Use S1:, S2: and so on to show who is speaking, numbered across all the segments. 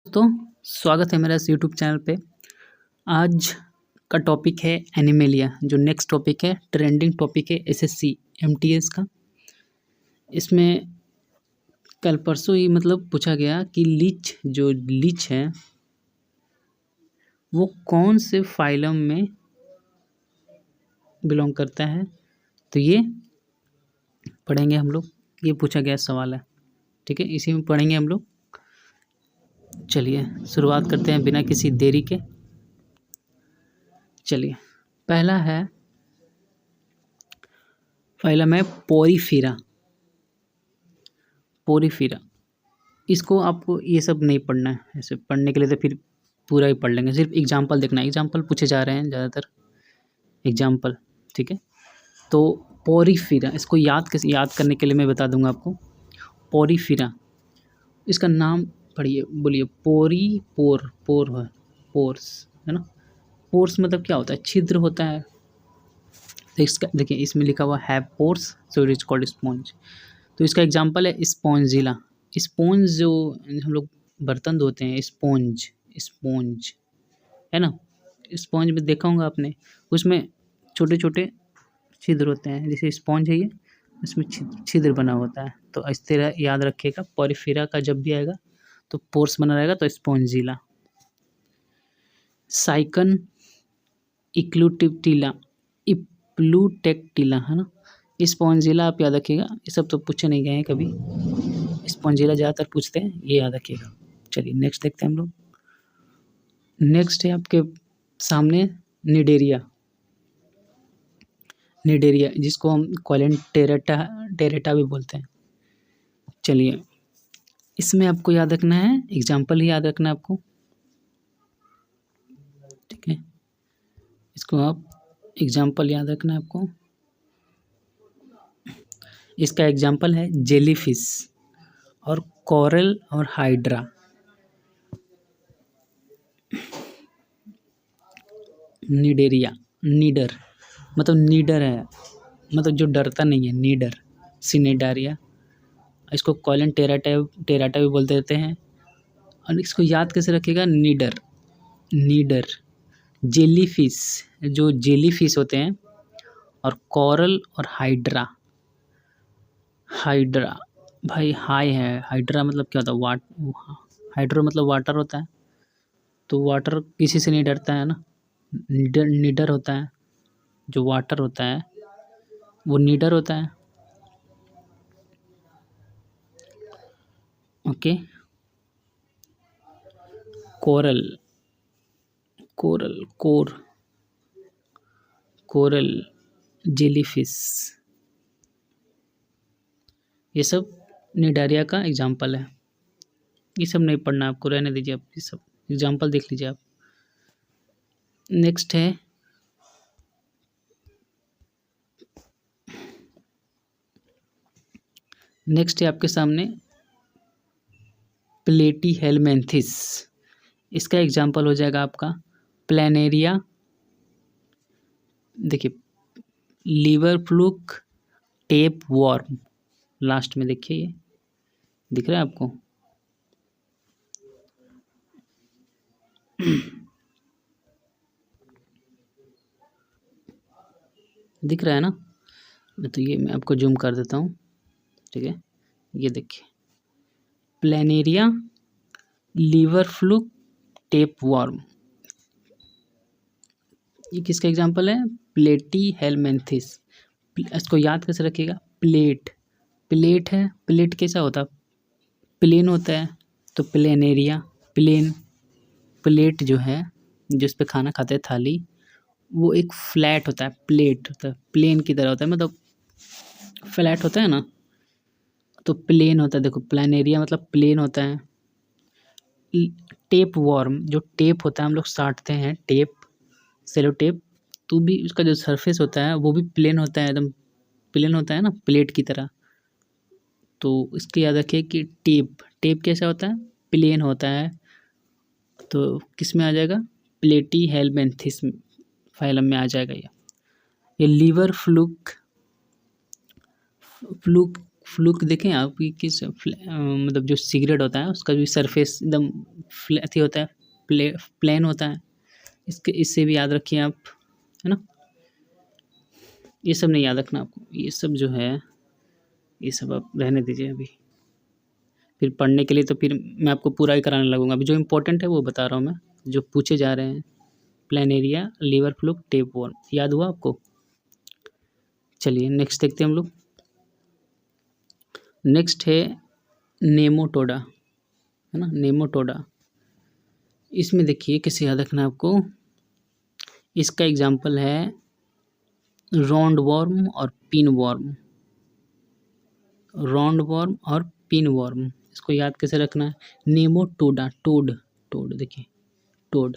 S1: दोस्तों, स्वागत है मेरा इस यूट्यूब चैनल पे। आज का टॉपिक है एनिमेलिया। जो नेक्स्ट टॉपिक है, ट्रेंडिंग टॉपिक है एसएससी एमटीएस का। इसमें कल परसों ही पूछा गया कि लीच है वो कौन से फाइलम में बिलोंग करता है। तो ये पढ़ेंगे हम लोग। ये पूछा गया सवाल है, ठीक है, इसी में पढ़ेंगे हम लोग। चलिए शुरुआत करते हैं बिना किसी देरी के। चलिए, पहला है फाइलम है पोरीफेरा। इसको आपको ये सब नहीं पढ़ना है, ऐसे पढ़ने के लिए तो फिर पूरा ही पढ़ लेंगे। सिर्फ एग्जाम्पल देखना है, एग्जाम्पल पूछे जा रहे हैं ज़्यादातर एग्जाम्पल, ठीक है। तो पोरीफेरा, इसको याद करने के लिए मैं बता दूंगा आपको। पोरीफेरा, इसका नाम पढ़िए, बोलिए पोर है, पोर्स है ना। पोर्स मतलब क्या होता है? छिद्र होता है। तो इसका देखिए, इसमें लिखा हुआ है pores, so it is called sponge. तो इसका एग्जाम्पल है स्पॉन्जिला। स्पॉन्ज जो हम लोग बर्तन धोते हैं, स्पॉन्ज है ना। स्पॉन्ज में देखा होगा आपने, उसमें छोटे छोटे छिद्र होते हैं। जैसे स्पॉन्ज है ये, इसमें छिद्र बना होता है। तो इस तरह याद रखिएगा, पोरीफेरा का जब भी आएगा तो पोर्स बना रहेगा, तो स्पॉन्जिला। साइकन इक्लूटेक्टिला है ना। स्पॉन्जिला आप याद रखिएगा, ये सब तो पूछे नहीं गए हैं कभी। स्पॉन्जिला ज़्यादातर पूछते हैं, ये याद रखिएगा। चलिए नेक्स्ट देखते हैं हम लोग। नेक्स्ट है आपके सामने निडेरिया, जिसको हम कॉलन टेरेटा भी बोलते हैं। चलिए, इसमें आपको याद रखना है, एग्जाम्पल ही याद रखना है आपको, ठीक है। इसको आप एग्जाम्पल याद रखना है आपको। इसका एग्जाम्पल है जेलीफिश और कोरल और हाइड्रा। नीडर है, मतलब जो डरता नहीं है, नीडर, सिनेडारिया। इसको कॉलन टेराटा भी बोलते रहते हैं। और इसको याद कैसे रखिएगा? नीडर जेलीफिश, जो जेलीफिश होते हैं, और कोरल और हाइड्रा भाई हाई है। हाइड्रा मतलब क्या होता है? हाइड्रो मतलब वाटर होता है। तो वाटर किसी से नहीं डरता है ना। नीडर होता है, जो वाटर होता है वो नीडर होता है। ओके। कोरल जेलीफिश, ये सब निडारिया का एग्जाम्पल है। ये सब नहीं पढ़ना आपको, रहने दीजिए आप, ये सब एग्जाम्पल देख लीजिए आप। नेक्स्ट है आपके सामने प्लेटीहेलमिन्थेस। इसका एग्जाम्पल हो जाएगा आपका प्लैनेरिया। देखिए, liver fluke, tapeworm, last में देखिए, ये दिख रहा है आपको? दिख रहा है ना? तो ये मैं आपको जूम कर देता हूँ, ठीक है। ये देखिए, planaria, liver fluke, tapeworm, ये किसका एग्जाम्पल है? प्लेटीहेलमिन्थेस। इसको याद कैसे रखिएगा? प्लेट है, प्लेट कैसा होता है? प्लेन होता है। तो प्लेनेरिया, प्लेट जो है, जिस पे खाना खाते हैं, थाली, वो एक फ्लैट होता है, प्लेट होता है, प्लेन की तरह होता है, मतलब फ्लैट होता है ना, तो प्लेन होता है। देखो, प्लैनेरिया मतलब प्लेन होता है। टेप वॉर्म, जो टेप होता है हम लोग साटते हैं, टेप, सेलो टेप, तो भी उसका जो सरफेस होता है वो भी प्लेन होता है, एकदम प्लेन होता है ना, प्लेट की तरह। तो इसको याद रखिए कि टेप कैसा होता है? प्लेन होता है। तो किस में आ जाएगा? प्लेटीहेलमिन्थेस फाइलम में आ जाएगा ये। लीवर फ्लूक फ्लूक देखें आप कि किस मतलब जो सिगरेट होता है उसका भी सरफेस एकदम अथी होता है, प्लेन होता है। इससे भी याद रखिए आप, है ना। ये सब नहीं याद रखना आपको, ये सब जो है ये सब आप रहने दीजिए अभी। फिर पढ़ने के लिए तो फिर मैं आपको पूरा ही कराने लगूंगा। अभी जो इम्पोर्टेंट है वो बता रहा हूँ मैं, जो पूछे जा रहे हैं। प्लेनेरिया, लीवर फ्लूक, टेपवर्म, याद हुआ आपको। चलिए नेक्स्ट देखते हैं हम लोग। नेक्स्ट है नेमाटोडा, है ना, नेमाटोडा। इसमें देखिए कैसे याद रखना है आपको। इसका एग्जाम्पल है राउंड वॉर्म और पिन वॉर्म। राउंड वॉर्म और पिन वॉर्म, इसको याद कैसे रखना है। नेमाटोडा, टोड, टोड देखिए, टोड,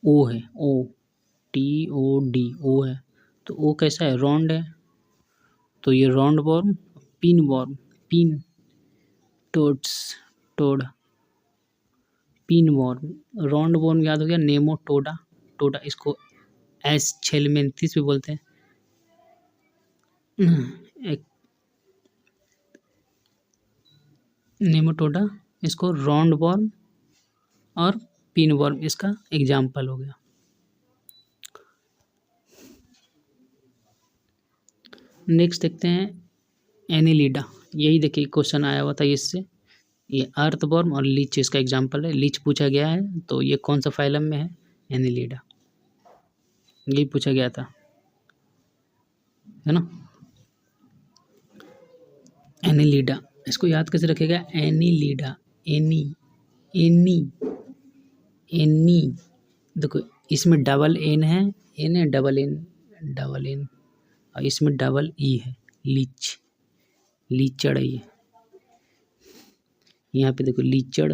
S1: ओ है, ओ, TOD, ओ है, तो ओ कैसा है, राउंड है, तो ये roundworm. Pinworm, pin, toads, toad, pinworm. Roundworm याद हो गया, नेमाटोडा, टोडा, इसको एस्चेलमेंथिस भी बोलते हैं। एक नेमाटोडा, इसको राउंड वॉर्म और पिन वॉर्म इसका एग्जाम्पल हो गया। नेक्स्ट देखते हैं एनिलिडा। यही देखिए क्वेश्चन आया हुआ था इससे। ये अर्थवॉर्म और लीच इसका एग्जाम्पल है। लीच पूछा गया है, तो ये कौन सा फाइलम में है, एनिलिडा, यही पूछा गया था, है ना। एनिलिडा, इसको याद कैसे रखेगा, एनिलिडा, एनी, एनी, एनी, देखो इसमें डबल एन है, एन है, डबल एन, डबल एन, और इसमें डबल ई है, लीच, लीचड़ है ये। यहाँ पे देखो लीचड़,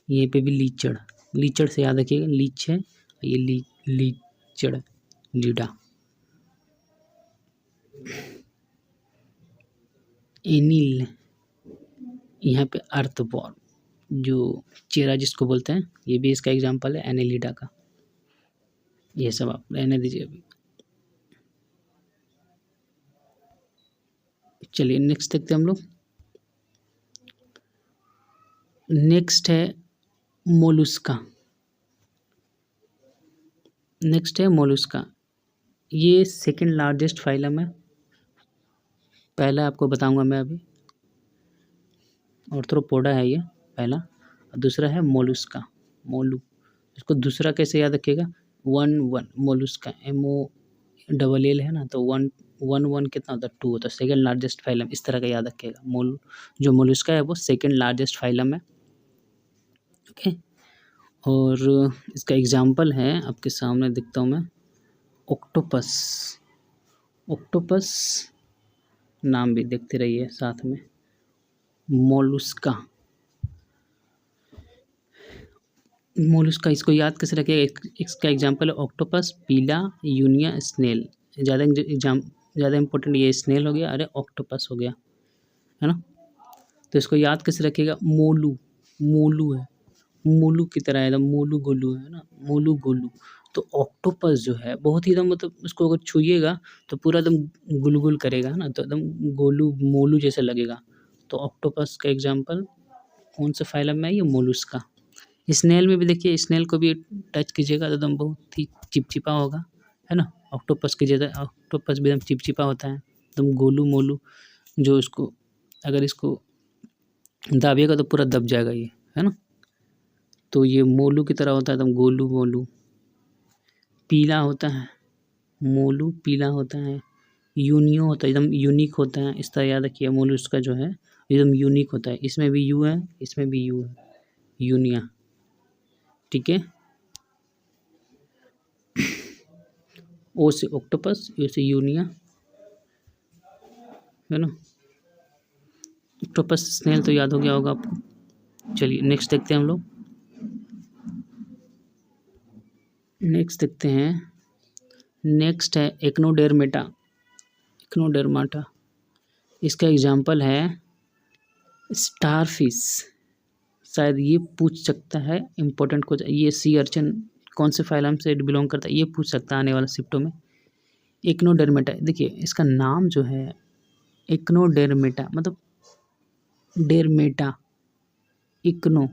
S1: यहाँ पे भी लीचड़, लीचड़ से याद रखिएगा, लीच है, ये लीचड़, लीडा। एनिल, यहाँ पे अर्थवॉर्म, जो चेरा जिसको बोलते हैं, ये भी इसका एग्जाम्पल है एनिलिडा का। ये सब आप रहने दीजिए अभी। चलिए नेक्स्ट देखते हैं हम लोग। नेक्स्ट है मोलुस्का। नेक्स्ट है मोलुस्का, ये सेकंड लार्जेस्ट फाइलम है। पहला आपको बताऊंगा मैं अभी, आर्थ्रोपोडा है ये पहला, और दूसरा है मोलुस्का, मोलू। इसको दूसरा कैसे याद रखिएगा, 1 मोलुस्का, MOLL है ना, तो 1 कितना होता है, 2 होता है, सेकंड लार्जेस्ट फाइलम, इस तरह का याद रखिएगा। जो मोलुस्का है वो सेकंड लार्जेस्ट फाइलम है, ओके। और इसका एग्जाम्पल है आपके सामने दिखता हूँ मैं, ऑक्टोपस। ऑक्टोपस नाम भी देखते रहिए साथ में, मोलुस्का, मोलुस्का, इसको याद कैसे रखिएगा। इसका एग्जाम्पल है ऑक्टोपस, पीला, यूनिया, स्नेल। ज़्यादा इंपॉर्टेंट ये स्नेल हो गया, अरे ऑक्टोपस हो गया, है ना। तो इसको याद कैसे रखिएगा, मोलू, मोलू है, मोलू की तरह एकदम, मोलू गोलू है ना, मोलू गोलू। तो ऑक्टोपस जो है बहुत ही एकदम, मतलब उसको अगर छूइएगा तो पूरा एकदम गुलगुल करेगा, है ना, तो एकदम गोलू मोलू जैसा लगेगा। तो ऑक्टोपस का एग्जाम्पल कौन सा फाइलम में है, ये मोलुस्का। स्नेल में भी देखिए, स्नेल को भी टच कीजिएगा तो एकदम बहुत ही चिपचिपा होगा, है ना। ऑक्टोपस की जगह, ऑक्टोपस भी एकदम चिपचिपा होता है, एकदम गोलू मोलू, जो इसको अगर इसको दाबिएगा तो पूरा दब जाएगा ये, है ना। तो ये मोलू की तरह होता है एकदम, गोलू मोलू। पीला होता है, मोलू पीला होता है। यूनियो होता है, एकदम यूनिक होता है, इस तरह याद रखिए। मोलुस्का जो है एकदम यूनिक होता है, इसमें भी यू है, इसमें भी यू है, यूनिया, ठीक है। ओ से ऑक्टोपस, यू से यूनिया, है ना। ऑक्टोपस, स्नेल तो याद हो गया होगा आपको। चलिए नेक्स्ट देखते हैं हम लोग। नेक्स्ट देखते हैं, नेक्स्ट है एक्नोडेर्मेटा, एक्नोडेर्माटा। इसका एग्जाम्पल है स्टारफिश। शायद ये पूछ सकता है इम्पोर्टेंट कुछ, ये सी अर्चन कौन से फाइलम से बिलोंग करता है, ये पूछ सकता है आने वाला शिफ्टों में। एक्नोडेर्मेटा, देखिए इसका नाम जो है इक्नोडेर्मेटा मतलब डेर्मेटा, इक्नो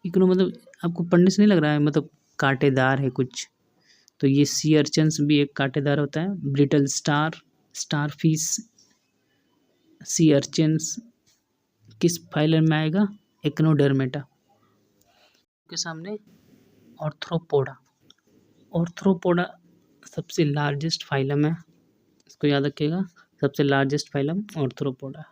S1: इक्नो मतलब आपको पढ़ने से नहीं लग रहा है मतलब कांटेदार है कुछ, तो ये सी अर्चन्स भी एक कांटेदार होता है। ब्रिटल स्टार, स्टारफिश, सी अर्चन्स किस फाइलम में आएगा? इक्नोडेर्मेटा के सामने ऑर्थ्रोपोडा। ऑर्थ्रोपोडा सबसे लार्जेस्ट फाइलम है, इसको याद रखिएगा, सबसे लार्जेस्ट फाइलम ऑर्थ्रोपोडा।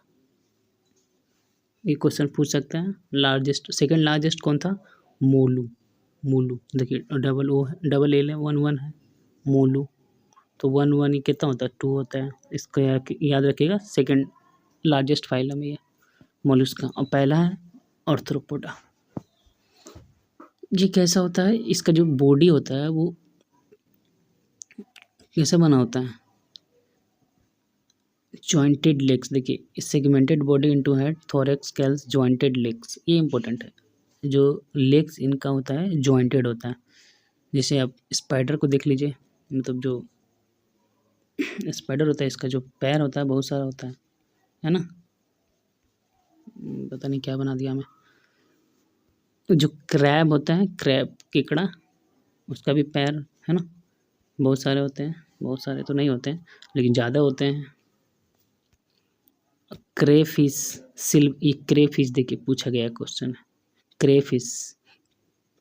S1: ये क्वेश्चन पूछ सकते हैं। लार्जेस्ट, सेकंड लार्जेस्ट कौन था? मोलू। मोलू देखिए डबल ओ है, डबल एल है, 1 1 है मोलू, तो 1 1 कितना होता है? 2 होता है। इसको याद रखिएगा, सेकंड लार्जेस्ट फाइलम है ये मोलस्का, और पहला है ऑर्थ्रोपोडा। ये कैसा होता है? इसका जो बॉडी होता है वो कैसे बना होता है? जॉइंटेड लेग्स, देखिए segmented body into head, thorax, scales, jointed legs, ये इंपॉर्टेंट है। जो लेग्स इनका होता है जॉइंटेड होता है। जैसे आप स्पाइडर को देख लीजिए, मतलब जो स्पाइडर होता है इसका जो पैर होता है बहुत सारा होता है ना? पता नहीं क्या बना दिया मैं। तो जो क्रैब होता है, क्रैब केकड़ा, उसका भी पैर है ना, बहुत सारे होते हैं। बहुत सारे तो नहीं होते हैं लेकिन ज़्यादा होते हैं। क्रेफिश, ये क्रेफिश देखिए पूछा गया क्वेश्चन है। क्रेफिश,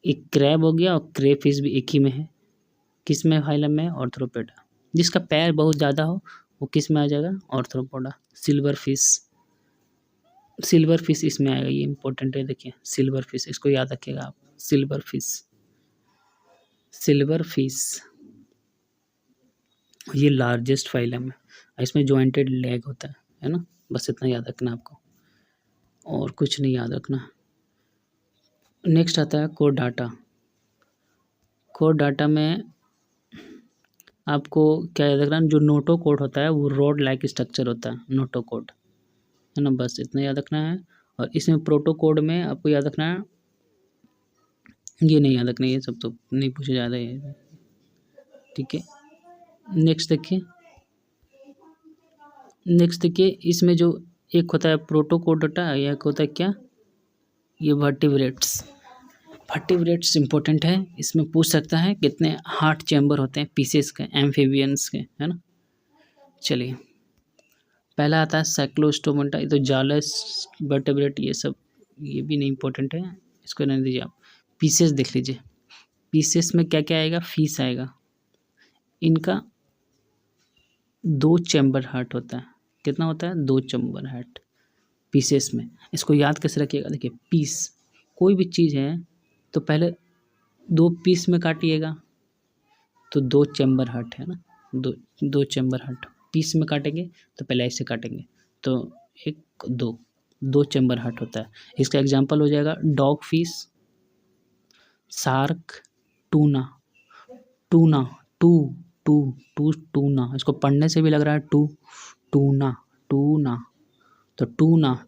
S1: एक क्रैब हो गया और क्रेफिश भी एक ही में है। किस में फाइलम में? ऑर्थ्रोपोडा। जिसका पैर बहुत ज़्यादा हो वो किस में आ जाएगा? Arthropoda. Silver fish, silver fish इसमें आएगा, ये इंपॉर्टेंट है। देखिए सिल्वर फिश, इसको याद रखिएगा आप, सिल्वर फिश। सिल्वर फिश ये लार्जेस्ट फाइलम है, इसमें जॉइंटेड लेग होता है ना? बस इतना याद रखना आपको, और कुछ नहीं याद रखना। नेक्स्ट आता है कोडाटा। कोडाटा में आपको क्या याद रखना? जो नोटोकोड होता है वो रोड लाइक स्ट्रक्चर होता है, नोटोकोड है ना, बस इतना याद रखना है। और इसमें प्रोटोकोड में आपको याद रखना है, ये नहीं याद रखना, ये सब तो नहीं पूछे जा रहे हैं, ठीक है। नेक्स्ट देखिए, इसमें जो एक होता है प्रोटोकोड होता है, एक होता है क्या? ये वर्टिब्रेट्स। वर्टिब्रेट्स इंपॉर्टेंट है, इसमें पूछ सकता है कितने हार्ट चैम्बर होते हैं पीसेस के, एम्फीबियंस के, है ना। चलिए पहला आता है साइक्लोस्टोमेटा, ये तो जालस वर्टिब्रेट, ये सब ये भी नहीं इंपॉर्टेंट है, इसको रहने दीजिए आप। पीसेस देख लीजिए, पीसेस में क्या क्या आएगा? फिश आएगा। इनका 2 चैम्बर हार्ट होता है। कितना होता है? 2 चैम्बर हार्ट पीसेस में। इसको याद कैसे रखिएगा? देखिए पीस, कोई भी चीज़ है तो पहले 2 पीस में काटिएगा, तो 2 चैम्बर हार्ट है ना, 2 चैम्बर हार्ट। पीस में काटेंगे तो पहले ऐसे काटेंगे, तो 1 2 चैम्बर हार्ट होता है। इसका एग्जांपल हो जाएगा dog fish, shark, tuna. Tuna, tuna, इसको पढ़ने से भी लग रहा है टूना। तो टूना,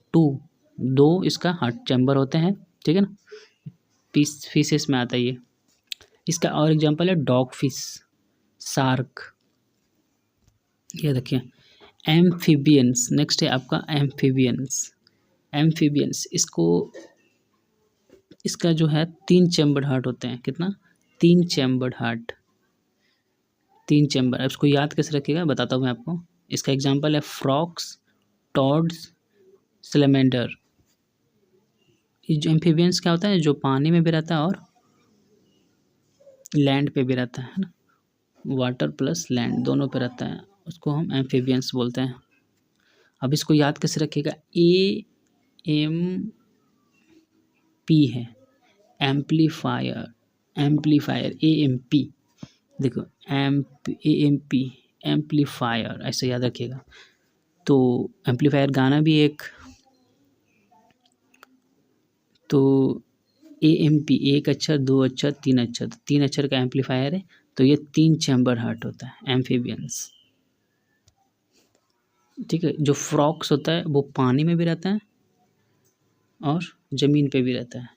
S1: 2 इसका हार्ट चैम्बर होते हैं, ठीक है ना। फिशेस में आता है ये। इसका और एग्जांपल है डॉग फिश, शार्क। ये देखिए एम्फीबियंस। नेक्स्ट है आपका एम्फीबियंस, इसका जो है 3 चैम्बर्ड हार्ट होते हैं। कितना? 3 चैम्बर्ड हार्ट, 3 चैम्बर। अब इसको याद कैसे रखिएगा बताता हूँ मैं आपको। इसका एग्जांपल है फ्रॉक्स, टॉड्स, सैलमेंडर। ये जो एम्फीबियंस क्या होता है? जो पानी में भी रहता है और लैंड पे भी रहता है ना, वाटर प्लस लैंड दोनों पे रहता है, उसको हम एम्फीबियंस बोलते हैं। अब इसको याद कैसे रखिएगा? AMP है, एम्पलीफायर, AMP। देखो AMP, एम्पलीफायर, ऐसे याद रखिएगा। तो एम्पलीफायर गाना भी एक, तो AMP, 1 अक्षर, 2 अक्षर, 3 अक्षर, 3 अक्षर का एम्पलीफायर है, तो ये 3 चैम्बर हार्ट होता है, एम्फीबियंस, ठीक है। जो फ्रॉक्स होता है वो पानी में भी रहता है और ज़मीन पे भी रहता है,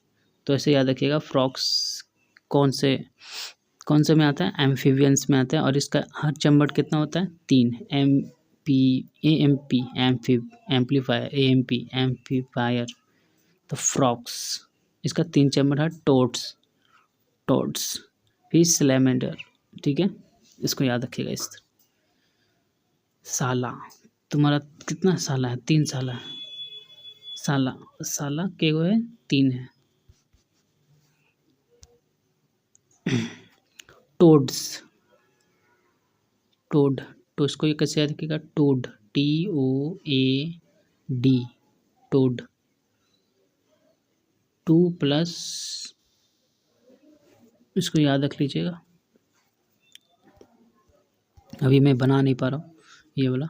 S1: तो ऐसे याद रखिएगा। फ्रॉक्स कौन से में आता है? एम्फीबियंस में आता है, और इसका हर चैम्बर कितना होता है? 3, AMP एम्पलीफायर, AMP एम्पलीफायर। तो फ्रॉक्स, इसका 3 चैम्बर है। टोड्स, फिर सैलेमेंडर। ठीक है, इसको याद रखिएगा। इस तरह साला, तुम्हारा कितना साला है? 3 साला है। साला के गो है? 3 है। टोड्स, टोड, तो इसको ये कैसे याद रखिएगा? Toad, TOAD, toad. 2 प्लस, इसको याद रख लीजिएगा। अभी मैं बना नहीं पा रहा हूँ ये वाला।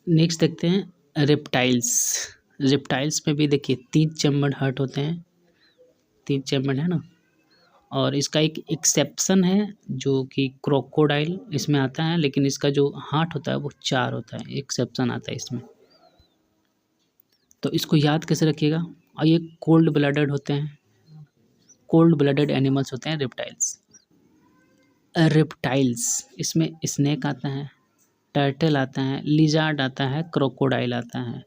S1: नेक्स्ट देखते हैं रेप्टाइल्स में भी देखिए 3 चैम्बर्ड हार्ट होते हैं। 3 चैम्बर्ड है ना। और इसका एक एक्सेप्शन है जो कि क्रोकोडाइल इसमें आता है, लेकिन इसका जो हार्ट होता है वो 4 होता है। एक्सेप्शन आता है इसमें। तो इसको याद कैसे रखिएगा? और ये कोल्ड ब्लडेड होते हैं, कोल्ड ब्लडेड एनिमल्स होते हैं रेप्टाइल्स। इसमें स्नेक आता है, टर्टल आता है, लिजार्ड आता है, क्रोकोडाइल आता है।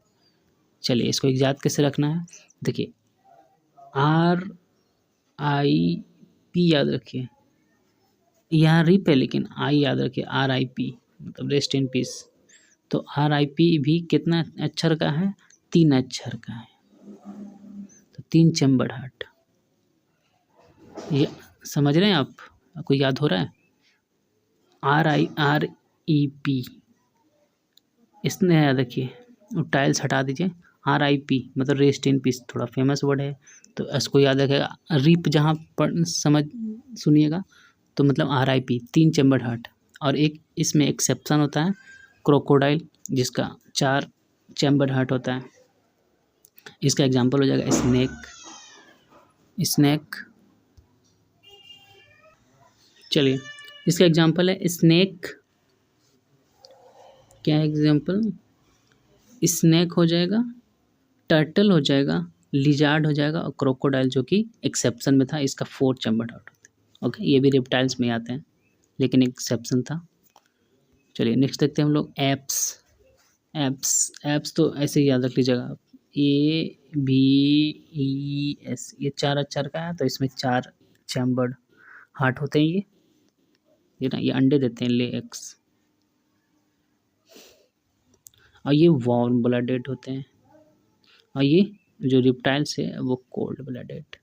S1: चलिए इसको याद कैसे रखना है? देखिए RIP याद रखिए। यहाँ रिप है लेकिन आई याद रखिए, RIP मतलब रेस्ट इन पीस। तो RIP भी कितना अक्षर का है? 3 अक्षर का है। तो 3 चैम्बर्ड हार्ट, ये समझ रहे हैं आप? आपको याद हो रहा है? RIP, इसने याद रखिए। टाइल्स हटा दीजिए। RIP मतलब रेस्ट इन पीस, थोड़ा फेमस वर्ड है तो इसको याद रखेगा। रिप जहाँ पर सुनिएगा तो मतलब RIP 3 चैम्बर्ड हार्ट। और एक इसमें एक्सेप्शन होता है क्रोकोडाइल, जिसका 4 चैम्बर्ड हार्ट होता है। इसका एग्जांपल हो जाएगा स्नेक। चलिए इसका एग्जांपल है स्नेक। क्या है एग्जांपल? स्नेक हो जाएगा, टर्टल हो जाएगा, लिजार्ड हो जाएगा और क्रोकोडाइल जो कि एक्सेप्शन में था। इसका 4 चैम्बर्ड हार्ट होता है। ओके, ये भी रेप्टाइल्स में आते हैं लेकिन एक्सेप्शन था। चलिए नेक्स्ट देखते हैं हम लोग एप्स तो ऐसे ही याद रख लीजिएगा आप। ABES, ये 4 अक्षर का है तो इसमें 4 चैम्बर्ड हार्ट होते हैं। ये ना, ये अंडे देते हैं, ले एग्स। और ये वार्म ब्लडेड होते हैं। और ये जो रिप्टाइल्स है वो कोल्ड ब्लडेड।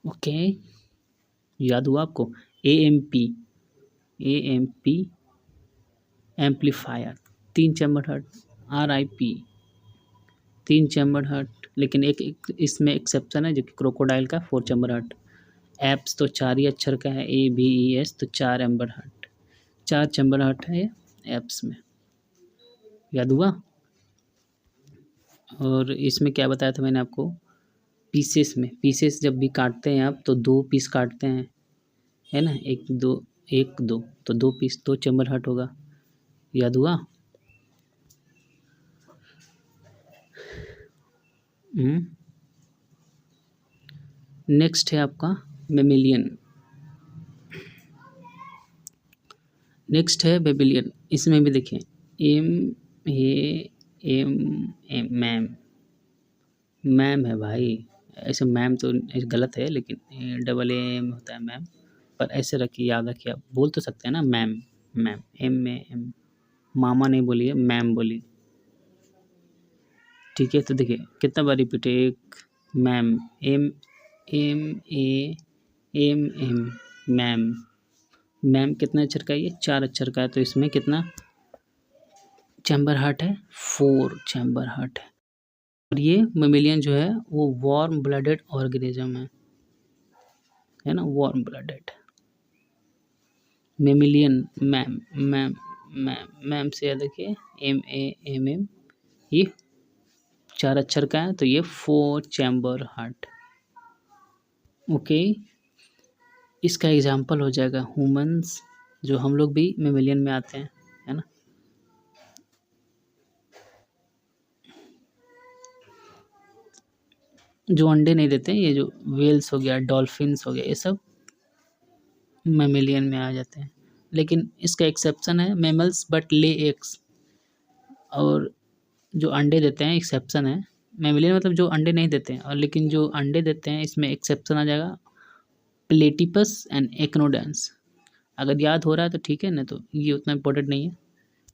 S1: ओके, याद हुआ आपको? AMP amplifier 3 chambered heart. RIP 3 chambered heart, लेकिन एक इसमें एक्सेप्शन है जो कि क्रोकोडाइल का 4 चैम्बर हार्ट। एप्स तो 4 ही अक्षर का है, ABES तो 4 एम्बर हार्ट, 4 चैम्बर हार्ट है ये एप्स में। याद हुआ? और इसमें क्या बताया था मैंने आपको? पीसेस जब भी काटते हैं आप तो 2 पीस काटते हैं, है ना? 1 2 तो 2 पीस, 2 चैम्बर हार्ट होगा। याद हुआ? नेक्स्ट है आपका मेमिलियन। इसमें भी देखिए मैम है भाई। ऐसे मैम तो गलत है, लेकिन AA होता है मैम। पर ऐसे रखिए, याद रखिए। आप बोल तो सकते हैं ना मैम, MAM। मामा नहीं बोलिए, मैम बोलिए। ठीक है, तो देखिए कितना बार रिपीट है। एक मैम, MAMM, मैम कितना अक्षर का है? ये 4 अक्षर का है। तो इसमें कितना चैम्बर हार्ट है? 4 चैम्बर हार्ट है। और ये मेमिलियन जो है वो वार्म ब्लडेड ऑर्गेनिज्म है ना, वार्म ब्लडेड। मेमिलियन मैम से याद रखिए, MAMM। ये 4 अक्षर का है तो ये 4 चैम्बर हार्ट। ओके, इसका एग्जाम्पल हो जाएगा ह्यूमंस, जो हम लोग भी मेमिलियन में आते हैं, है ना। जो अंडे नहीं देते हैं, ये जो वेल्स हो गया, डॉल्फिन्स हो गया, ये सब मेमिलियन में आ जाते हैं। लेकिन इसका एक्सेप्शन है मैमल्स बट ले एग्स, और जो अंडे देते हैं एक्सेप्शन है। मैमलियन मतलब जो अंडे नहीं देते हैं, और लेकिन जो अंडे देते हैं इसमें एक्सेप्शन आ जाएगा प्लेटिपस एंड एक्नोडेंस। अगर याद हो रहा है तो ठीक है, नहीं तो ये उतना इम्पोर्टेंट नहीं है।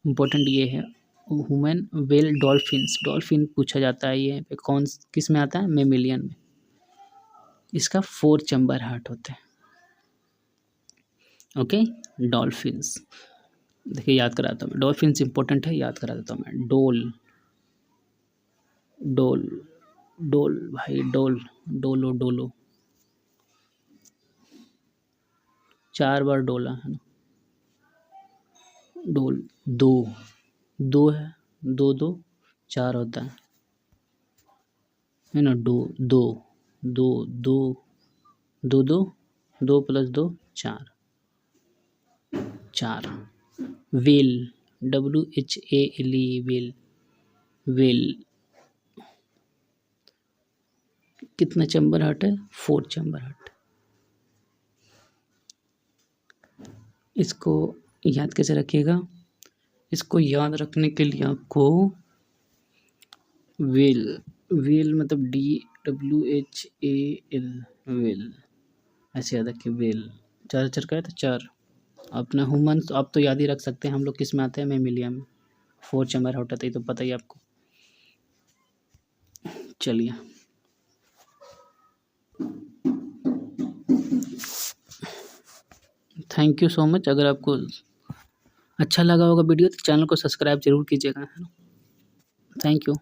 S1: इम्पोर्टेंट ये है ह्यूमन वेल डॉल्फिन्स, डॉल्फिन पूछा जाता है, ये कौन किस में आता है, मैमेलियन में। इसका 4 चैम्बर हार्ट होते हैं। ओके, डॉल्फिन्स देखिए याद कराता हूँ मैं, डॉल्फिन्स इंपॉर्टेंट है, याद करा देता हूँ मैं। डोल डोल डोल भाई डोल, डोलो डोलो, 4 बार डोला है ना। डोल दो है, 2 4 होता है ना। दो दो दो दो दो दो 2 + 2 4। वेल WHALE वेल, वेल कितना चैम्बर हार्ट है, 4 चैम्बर हार्ट। इसको याद कैसे रखिएगा, इसको याद रखने के लिए आपको वेल मतलब DWHAL वेल ऐसे याद रखिए। वेल 4 अक्षर का है तो 4। अपना ह्यूमन आप तो याद ही रख सकते हैं, हम लोग किस में आते हैं, मैमेलिया में। 4 चैम्बर हार्ट होता है, तो पता ही आपको। चलिए थैंक यू सो मच। अगर आपको अच्छा लगा होगा वीडियो तो चैनल को सब्सक्राइब जरूर कीजिएगा। Thank you.